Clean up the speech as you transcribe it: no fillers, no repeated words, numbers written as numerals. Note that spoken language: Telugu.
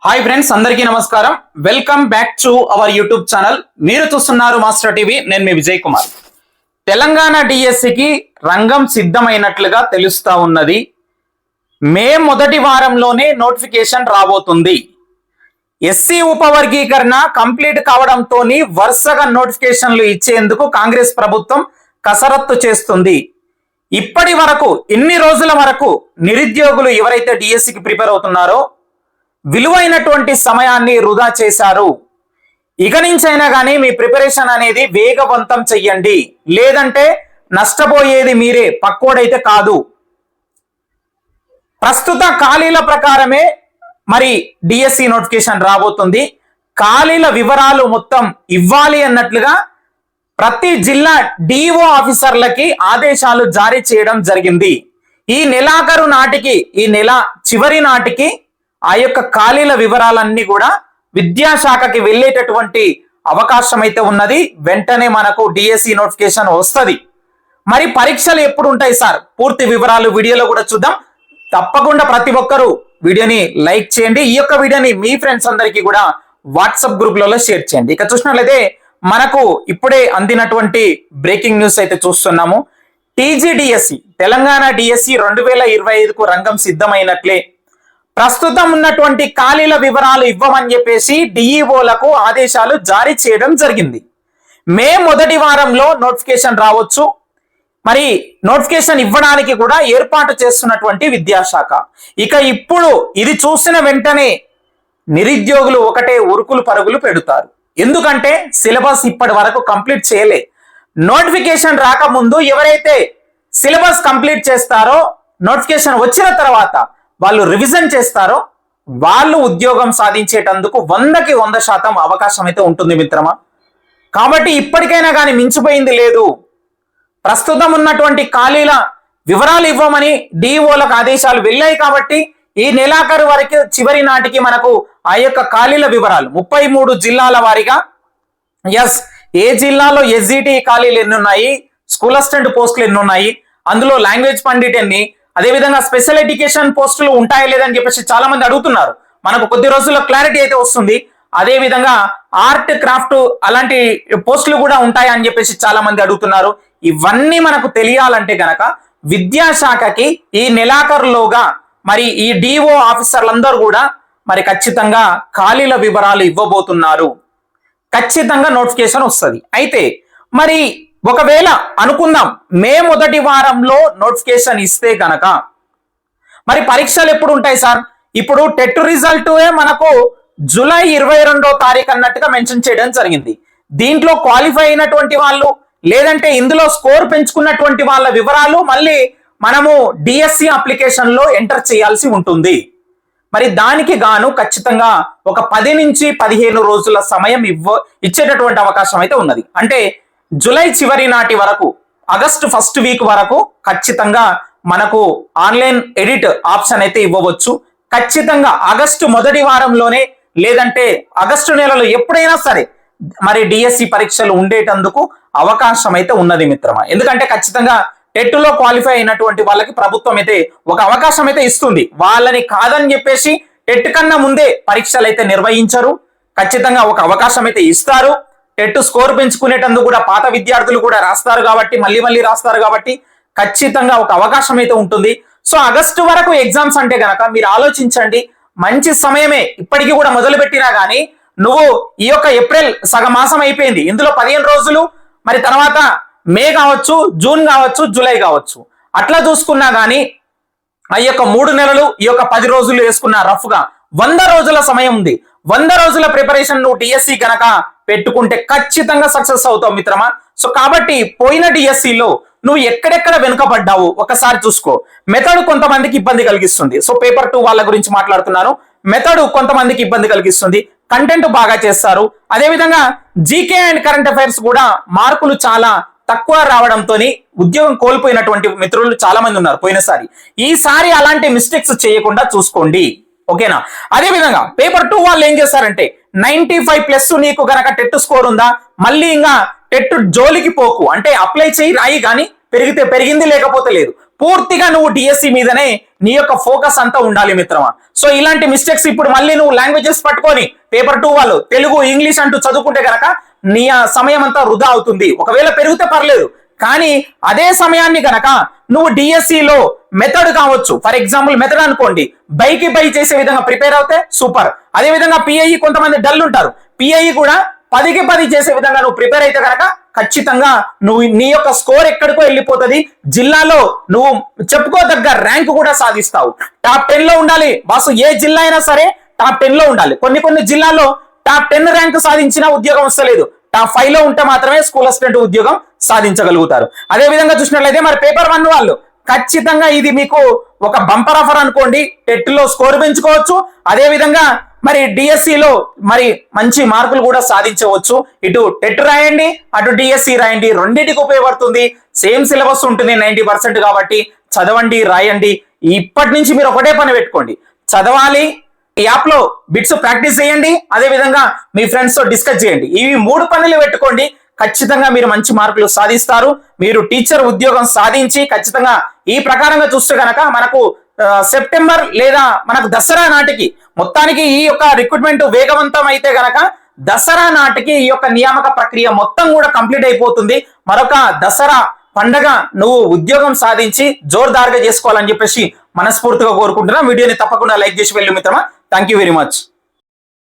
హాయ్ ఫ్రెండ్స్, అందరికీ నమస్కారం. Welcome back to our YouTube channel. మీరు చూస్తున్నారు మాస్టర్ టీవీ. నేను మీ విజయ్ కుమార్. తెలంగాణ డిఎస్సికి రంగం సిద్ధమైనట్లుగా తెలుస్తా ఉన్నది. మే మొదటి వారంలోనే నోటిఫికేషన్ రాబోతుంది. ఎస్సీ ఉపవర్గీకరణ కంప్లీట్ కావడంతో వరుసగా నోటిఫికేషన్లు ఇచ్చేందుకు కాంగ్రెస్ ప్రభుత్వం కసరత్తు చేస్తుంది. ఇప్పటి వరకు ఇన్ని రోజుల వరకు నిరుద్యోగులు ఎవరైతే డిఎస్సికి ప్రిపేర్ అవుతున్నారో విలువైనటువంటి సమయాన్ని వృధా చేశారు. ఇక నుంచైనా కానీ మీ ప్రిపరేషన్ అనేది వేగవంతం చెయ్యండి, లేదంటే నష్టపోయేది మీరే, పక్కోడైతే కాదు. ప్రస్తుత ఖాళీల ప్రకారమే మరి డిఎస్సి నోటిఫికేషన్ రాబోతుంది. ఖాళీల వివరాలు మొత్తం ఇవ్వాలి అన్నట్లుగా ప్రతి జిల్లా డిఓ ఆఫీసర్లకి ఆదేశాలు జారీ చేయడం జరిగింది. ఈ నెలాఖరు నాటికి, ఈ నెల చివరి నాటికి ఆ యొక్క ఖాళీల వివరాలన్నీ కూడా విద్యాశాఖకి వెళ్ళేటటువంటి అవకాశం అయితే ఉన్నది. వెంటనే మనకు డిఎస్సి నోటిఫికేషన్ వస్తుంది. మరి పరీక్షలు ఎప్పుడు ఉంటాయి సార్? పూర్తి వివరాలు వీడియోలో కూడా చూద్దాం. తప్పకుండా ప్రతి ఒక్కరూ వీడియోని లైక్ చేయండి. ఈ యొక్క వీడియోని మీ ఫ్రెండ్స్ అందరికీ కూడా వాట్సాప్ గ్రూప్లలో షేర్ చేయండి. ఇక చూసినట్లయితే మనకు ఇప్పుడే అందినటువంటి బ్రేకింగ్ న్యూస్ అయితే చూస్తున్నాము. టీజీడిఎస్సి తెలంగాణ డిఎస్సి 2025కు రంగం సిద్ధమైనట్లే. ప్రస్తుతం ఉన్నటువంటి ఖాళీల వివరాలు ఇవ్వమని చెప్పేసి డిఈఓలకు ఆదేశాలు జారీ చేయడం జరిగింది. మే మొదటి వారంలో నోటిఫికేషన్ రావచ్చు. మరి నోటిఫికేషన్ ఇవ్వడానికి కూడా ఏర్పాటు చేస్తున్నటువంటి విద్యాశాఖ. ఇక ఇప్పుడు ఇది చూసిన వెంటనే నిరుద్యోగులు ఒకటే ఉరుకులు పరుగులు పెడతారు. ఎందుకంటే సిలబస్ ఇప్పటి వరకు కంప్లీట్ చేయలే. నోటిఫికేషన్ రాకముందు ఎవరైతే సిలబస్ కంప్లీట్ చేస్తారో నోటిఫికేషన్ వచ్చిన తర్వాత వాళ్ళు రివిజన్ చేస్తారో వాళ్ళు ఉద్యోగం సాధించేటందుకు 100కి 100% అవకాశం అయితే ఉంటుంది మిత్రమా. కాబట్టి ఇప్పటికైనా కానీ మించిపోయింది లేదు. ప్రస్తుతం ఉన్నటువంటి ఖాళీల వివరాలు ఇవ్వమని డిఓలకు ఆదేశాలు వెళ్ళాయి. కాబట్టి ఈ నెలాఖరు వరకు చివరి నాటికి మనకు ఆ యొక్క ఖాళీల వివరాలు 33 జిల్లాల వారీగా, ఏ జిల్లాలో ఎస్జిటి ఖాళీలు ఎన్ని ఉన్నాయి, స్కూల్ అసిస్టెంట్ పోస్టులు ఎన్ని ఉన్నాయి, అందులో లాంగ్వేజ్ పండిట్ ఎన్ని, అదేవిధంగా స్పెషల్ ఎడ్యుకేషన్ పోస్టులు ఉంటాయా లేదని చెప్పేసి చాలా మంది అడుగుతున్నారు. మనకు కొద్ది రోజుల్లో క్లారిటీ అయితే వస్తుంది. అదే విధంగా ఆర్ట్ క్రాఫ్ట్ అలాంటి పోస్టులు కూడా ఉంటాయా అని చెప్పేసి చాలా మంది అడుగుతున్నారు. ఇవన్నీ మనకు తెలియాలంటే గనక విద్యాశాఖకి ఈ నెలాఖరులోగా మరి ఈ డిఓ ఆఫీసర్లందరూ కూడా మరి ఖచ్చితంగా ఖాళీల వివరాలు ఇవ్వబోతున్నారు. ఖచ్చితంగా నోటిఫికేషన్ వస్తుంది. అయితే మరి ఒకవేళ అనుకుందాం మే మొదటి వారంలో నోటిఫికేషన్ ఇస్తే కనుక మరి పరీక్షలు ఎప్పుడు ఉంటాయి సార్? ఇప్పుడు టెట్ రిజల్ట్ మనకు జూలై 22వ తారీఖు అన్నట్టుగా మెన్షన్ చేయడం జరిగింది. దీంట్లో క్వాలిఫై అయినటువంటి వాళ్ళు లేదంటే ఇందులో స్కోర్ పెంచుకున్నటువంటి వాళ్ళ వివరాలు మళ్ళీ మనము డిఎస్సి అప్లికేషన్ లో ఎంటర్ చేయాల్సి ఉంటుంది. మరి దానికి గాను ఖచ్చితంగా ఒక 10 నుంచి 15 రోజుల సమయం ఇచ్చేటటువంటి అవకాశం అయితే ఉన్నది. అంటే జూలై చివరి నాటి వరకు, ఆగస్టు ఫస్ట్ వీక్ వరకు ఖచ్చితంగా మనకు ఆన్లైన్ ఎడిట్ ఆప్షన్ అయితే ఇవ్వవచ్చు. ఖచ్చితంగా ఆగస్టు మొదటి వారంలోనే లేదంటే ఆగస్టు నెలలో ఎప్పుడైనా సరే మరి డిఎస్సి పరీక్షలు ఉండేటందుకు అవకాశం అయితే ఉన్నది మిత్రమా. ఎందుకంటే ఖచ్చితంగా టెట్ లో క్వాలిఫై అయినటువంటి వాళ్ళకి ప్రభుత్వం అయితే ఒక అవకాశం అయితే ఇస్తుంది. వాళ్ళని కాదని చెప్పేసి టెట్ కన్నా ముందే పరీక్షలు అయితే నిర్వహించరు. ఖచ్చితంగా ఒక అవకాశం అయితే ఇస్తారు. టెట్ స్కోర్ పెంచుకునేటందుకు కూడా పాత విద్యార్థులు కూడా రాస్తారు కాబట్టి, మళ్ళీ రాస్తారు కాబట్టి ఖచ్చితంగా ఒక అవకాశం అయితే ఉంటుంది. సో ఆగస్టు వరకు ఎగ్జామ్స్ అంటే గనక మీరు ఆలోచించండి, మంచి సమయమే. ఇప్పటికీ కూడా మొదలు పెట్టినా కానీ నువ్వు ఈ యొక్క ఏప్రిల్ సగం మాసం అయిపోయింది, ఇందులో 15 రోజులు, మరి తర్వాత మే కావచ్చు, జూన్ కావచ్చు, జూలై కావచ్చు, అట్లా చూసుకున్నా కానీ ఆ యొక్క 3 నెలలు ఈ యొక్క 10 రోజులు వేసుకున్న రఫ్ గా 100 రోజుల సమయం ఉంది. 100 రోజుల ప్రిపరేషన్ నువ్వు డిఎస్సి కనుక పెట్టుకుంటే ఖచ్చితంగా సక్సెస్ అవుతావు మిత్రమా. సో కాబట్టి పోయిన డిఎస్సిలో నువ్వు ఎక్కడెక్కడ వెనుకబడ్డావు ఒకసారి చూసుకో. మెథడ్ కొంతమందికి ఇబ్బంది కలిగిస్తుంది. సో పేపర్ 2 వాళ్ళ గురించి మాట్లాడుతున్నాను. మెథడ్ కొంతమందికి ఇబ్బంది కలిగిస్తుంది, కంటెంట్ బాగా చేస్తారు. అదేవిధంగా జీకే అండ్ కరెంట్ అఫైర్స్ కూడా మార్కులు చాలా తక్కువ రావడంతో ఉద్యోగం కోల్పోయినటువంటి మిత్రులు చాలా మంది ఉన్నారు పోయినసారి. ఈసారి అలాంటి మిస్టేక్స్ చేయకుండా చూసుకోండి, ఓకేనా. అదే విధంగా పేపర్ 2 వాళ్ళు ఏం చేస్తారంటే 95+ నీకు గనక టెట్ స్కోర్ ఉందా, మళ్ళీ ఇంకా టెట్ జోలికి పోకు, అంటే అప్లై చేయి రాయి కానీ పెరిగితే పెరిగింది, లేకపోతే లేదు. పూర్తిగా నువ్వు డిఎస్సి మీదనే నీ యొక్క ఫోకస్ అంతా ఉండాలి మిత్రమా. సో ఇలాంటి మిస్టేక్స్ ఇప్పుడు మళ్ళీ నువ్వు లాంగ్వేజెస్ పట్టుకొని పేపర్ 2 వాళ్ళు తెలుగు ఇంగ్లీష్ అంటూ చదువుకుంటే గనక నీ సమయం అంతా వృధా అవుతుంది. ఒకవేళ పెరిగితే పర్లేదు, కానీ అదే సమయాన్ని గనక నువ్వు డిఎస్సిలో మెథడ్ కావచ్చు, ఫర్ ఎగ్జాంపుల్ మెథడ్ అనుకోండి, బైకి బై చేసే విధంగా ప్రిపేర్ అవుతే సూపర్. అదే విధంగా పిఐఈ కొంతమంది డల్ ఉంటారు, పిఐఈ కూడా 10కి 10 చేసే విధంగా నువ్వు ప్రిపేర్ అయితే కనుక ఖచ్చితంగా నువ్వు నీ యొక్క స్కోర్ ఎక్కడికో వెళ్ళిపోతుంది. జిల్లాలో నువ్వు చెప్పుకోదగ్గ ర్యాంక్ కూడా సాధిస్తావు. టాప్ 10 లో ఉండాలి బాసు. ఏ జిల్లా అయినా సరే టాప్ 10 లో ఉండాలి. కొన్ని జిల్లాల్లో టాప్ 10 ర్యాంక్ సాధించిన ఉద్యోగం వస్తలేదు. టాప్ 5 లో ఉంటే మాత్రమే స్కూల్ అసిస్టెంట్ ఉద్యోగం సాధించగలుగుతారు. అదే విధంగా చూసినట్లయితే మరి పేపర్ 1 వాళ్ళు ఖచ్చితంగా ఇది మీకు ఒక బంపర్ ఆఫర్ అనుకోండి. టెట్ లో స్కోర్ పెంచుకోవచ్చు, అదే విధంగా మరి డిఎస్సిలో మరి మంచి మార్కులు కూడా సాధించవచ్చు. ఇటు టెట్ రాయండి, అటు డిఎస్సి రాయండి, రెండింటికి ఉపయోగపడుతుంది. సేమ్ సిలబస్ ఉంటుంది 90% కాబట్టి చదవండి, రాయండి. ఇప్పటి నుంచి మీరు ఒకటే పని పెట్టుకోండి, చదవాలి, యాప్ లో బిట్స్ ప్రాక్టీస్ చేయండి, అదే విధంగా మీ ఫ్రెండ్స్ తో డిస్కస్ చేయండి. ఇవి 3 పనులు పెట్టుకోండి, ఖచ్చితంగా మీరు మంచి మార్కులు సాధిస్తారు. మీరు టీచర్ ఉద్యోగం సాధించి ఖచ్చితంగా ఈ ప్రకారంగా చూస్తే గనక మనకు సెప్టెంబర్ లేదా మనకు దసరా నాటికి మొత్తానికి ఈ యొక్క రిక్రూట్మెంట్ వేగవంతం అయితే గనక దసరా నాటికి ఈ యొక్క నియామక ప్రక్రియ మొత్తం కూడా కంప్లీట్ అయిపోతుంది. మరొక దసరా పండగ నువ్వు ఉద్యోగం సాధించి జోర్దార్గా చేసుకోవాలని చెప్పేసి మనస్ఫూర్తిగా కోరుకుంటున్నా. వీడియోని తప్పకుండా లైక్ చేసి వెళ్ళు మిత్రమా. Thank you very much.